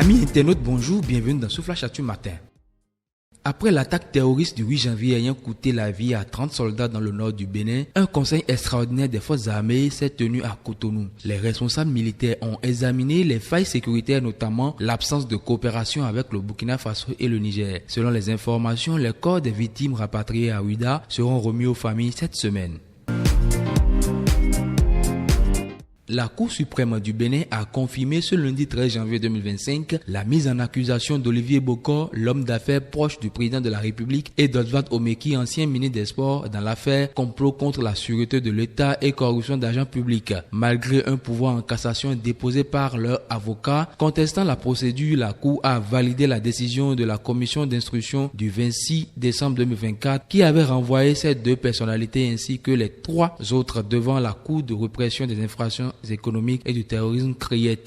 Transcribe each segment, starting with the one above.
Amis internautes, bonjour, bienvenue dans ce Flash Actu Matin. Après l'attaque terroriste du 8 janvier ayant coûté la vie à 30 soldats dans le nord du Bénin, un conseil extraordinaire des forces armées s'est tenu à Cotonou. Les responsables militaires ont examiné les failles sécuritaires, notamment l'absence de coopération avec le Burkina Faso et le Niger. Selon les informations, les corps des victimes rapatriés à Ouidah seront remis aux familles cette semaine. La Cour suprême du Bénin a confirmé ce lundi 13 janvier 2025 la mise en accusation d'Olivier Bokor, l'homme d'affaires proche du président de la République, et d'Oswald Omeki, ancien ministre des Sports, dans l'affaire complot contre la sûreté de l'État et corruption d'agents publics. Malgré un pouvoir en cassation déposé par leur avocat contestant la procédure, la Cour a validé la décision de la commission d'instruction du 26 décembre 2024 qui avait renvoyé ces deux personnalités ainsi que les trois autres devant la Cour de répression des infractions économiques et du terrorisme CRIET.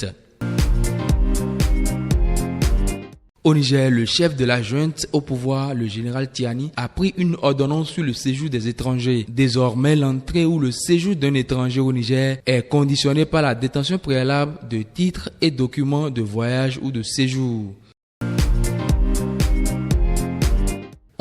Au Niger, le chef de la junte au pouvoir, le général Tiani, a pris une ordonnance sur le séjour des étrangers. Désormais, l'entrée ou le séjour d'un étranger au Niger est conditionné par la détention préalable de titres et documents de voyage ou de séjour.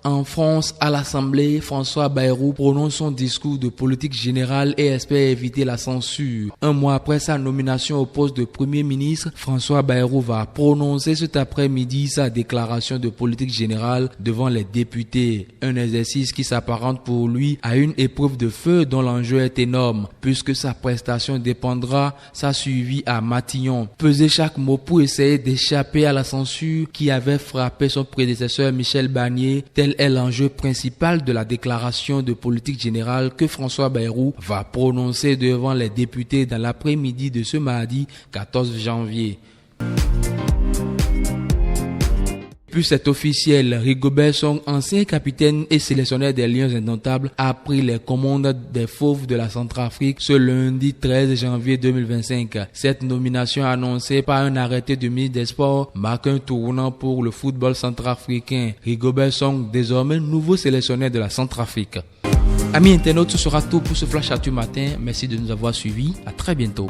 En France, à l'Assemblée, François Bayrou prononce son discours de politique générale et espère éviter la censure. Un mois après sa nomination au poste de Premier ministre, François Bayrou va prononcer cet après-midi sa déclaration de politique générale devant les députés. Un exercice qui s'apparente pour lui à une épreuve de feu dont l'enjeu est énorme, puisque sa prestation dépendra sa suivi à Matignon. Peser chaque mot pour essayer d'échapper à la censure qui avait frappé son prédécesseur Michel Barnier, tel est l'enjeu principal de la déclaration de politique générale que François Bayrou va prononcer devant les députés dans l'après-midi de ce mardi 14 janvier. Puis c'est officiel, Rigobert Song, ancien capitaine et sélectionneur des Lions indomptables, a pris les commandes des Fauves de la Centrafrique ce lundi 13 janvier 2025. Cette nomination annoncée par un arrêté du ministre des Sports marque un tournant pour le football centrafricain. Rigobert Song, désormais nouveau sélectionneur de la Centrafrique. Amis internautes, ce sera tout pour ce Flash Actu Matin. Merci de nous avoir suivis. À très bientôt.